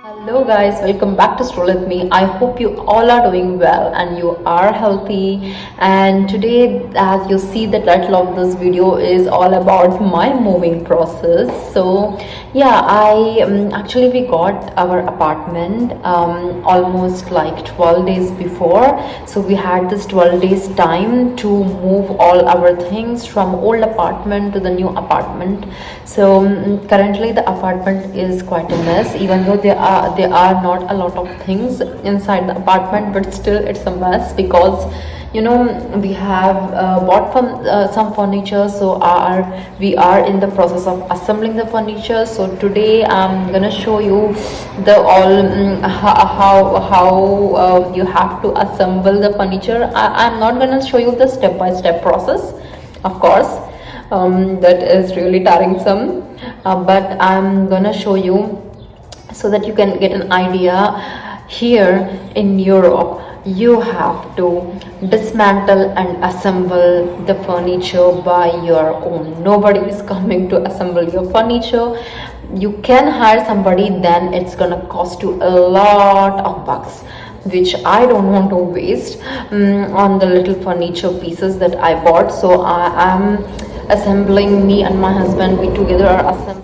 Hello guys, welcome back to Stroll with me. I hope you all are doing well and you are healthy. And today, as you see, the title of this video is all about my moving process. So yeah, I actually we got our apartment almost like 12 days before. So we had this 12 days time to move all our things from old apartment to the new apartment. So currently the apartment is quite a mess, even though there are not a lot of things inside the apartment, but still it's a mess because we have bought some furniture, so we are in the process of assembling the furniture. So today I'm gonna show you the all how you have to assemble the furniture. I'm not gonna show you the step-by-step process, of course. That is really tiring, but I'm gonna show you so that you can get an idea. Here in Europe, you have to dismantle and assemble the furniture by your own. Nobody is coming to assemble your furniture. You can hire somebody, then it's gonna cost you a lot of bucks, which I don't want to waste on the little furniture pieces that I bought. So I am assembling, me and my husband, we together are assembling.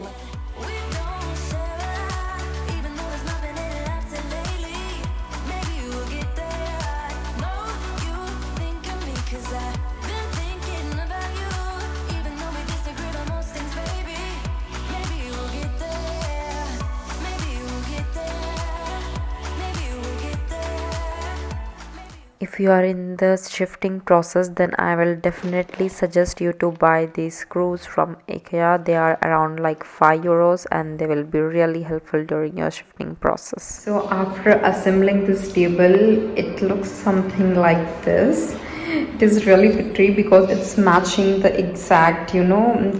If you are in the shifting process, then I will definitely suggest you to buy these screws from IKEA. They are around like €5 and they will be really helpful during your shifting process. So after assembling this table, it looks something like this. It is really pretty because it's matching the exact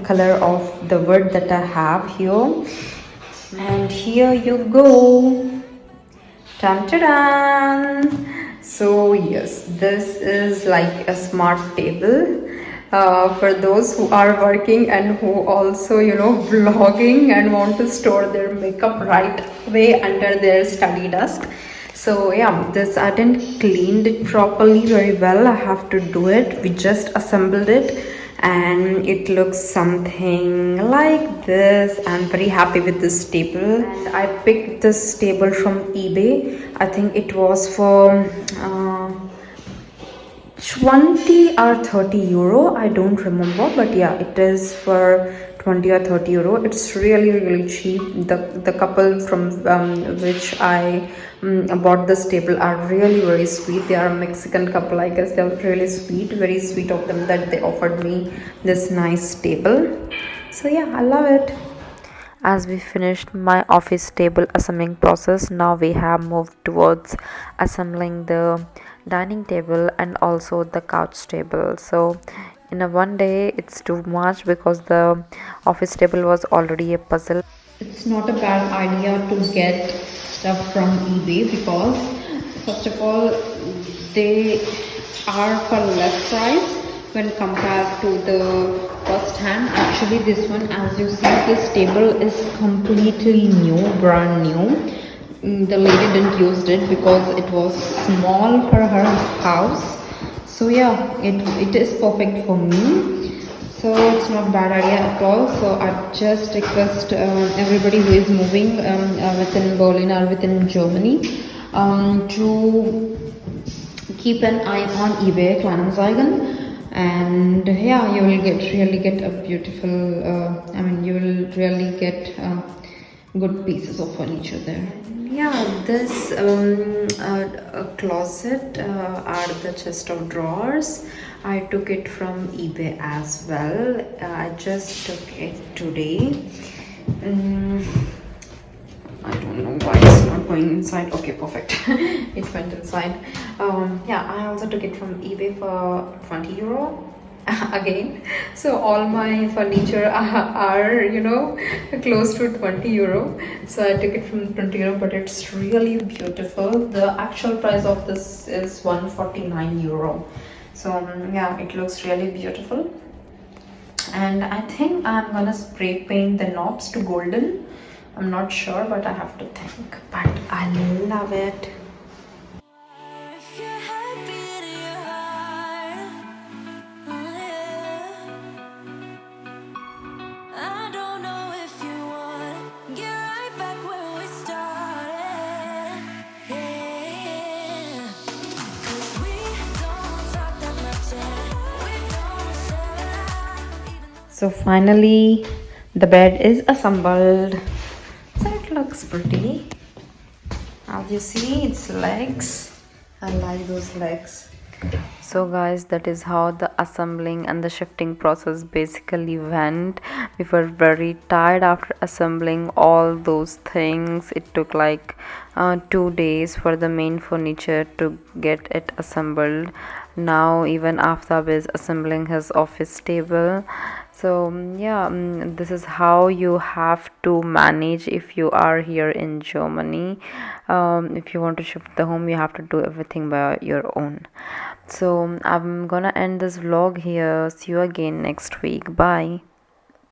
color of the wood that I have here. And here you go. Dun. So yes, this is like a smart table for those who are working and who also vlogging and want to store their makeup right away under their study desk. So yeah, this I didn't cleaned it properly very well. I have to do it. We just assembled it and it looks something like this. I'm very happy with this table, and I picked this table from eBay. I think it was for 20 or 30 euro, I don't remember, but yeah, it is for 20 or 30 euro. It's really cheap. The couple from which I bought this table are really very sweet. They are a Mexican couple, I guess. They're really sweet, very sweet of them that they offered me this nice table. So yeah, I love it. As we finished my office table assembling process, now we have moved towards assembling the dining table and also the couch table. So in a one day it's too much because the office table was already a puzzle. It's not a bad idea to get stuff from eBay because first of all they are for less price when compared to the first hand. Actually this one, as you see, this table is completely new, brand new. The lady didn't use it because it was small for her house. So yeah, it is perfect for me. So it's not bad idea at all. So I just request everybody who is moving within Berlin or within Germany to keep an eye on eBay Kleinanzeigen, and yeah, you will really get a beautiful you will really get good pieces of furniture there. Yeah, this closet are the chest of drawers. I took it from eBay as well. I just took it today. I don't know why it's not going inside. Okay, perfect. It went inside. Yeah, I also took it from eBay for 20 euro. Again, so all my furniture are close to 20 euro, so I took it from 20 euro, but it's really beautiful. The actual price of this is 149 euro. So yeah, it looks really beautiful, and I think I'm gonna spray paint the knobs to golden I'm not sure, but I have to think. But I love it. If you're happy in your heart, oh yeah. I don't know if you want get right back where we started, yeah. 'Cause we don't talk that much and we don't say a lot, even though So finally, the bed is assembled. So it looks pretty. As you see, its legs. I like those legs. So guys, that is how the assembling and the shifting process basically went. We were very tired after assembling all those things. It took like 2 days for the main furniture to get it assembled. Now even Aftab is assembling his office table. So yeah, this is how you have to manage if you are here in Germany. If you want to shift the home, you have to do everything by your own. So I'm gonna end this vlog here. See you again next week. Bye.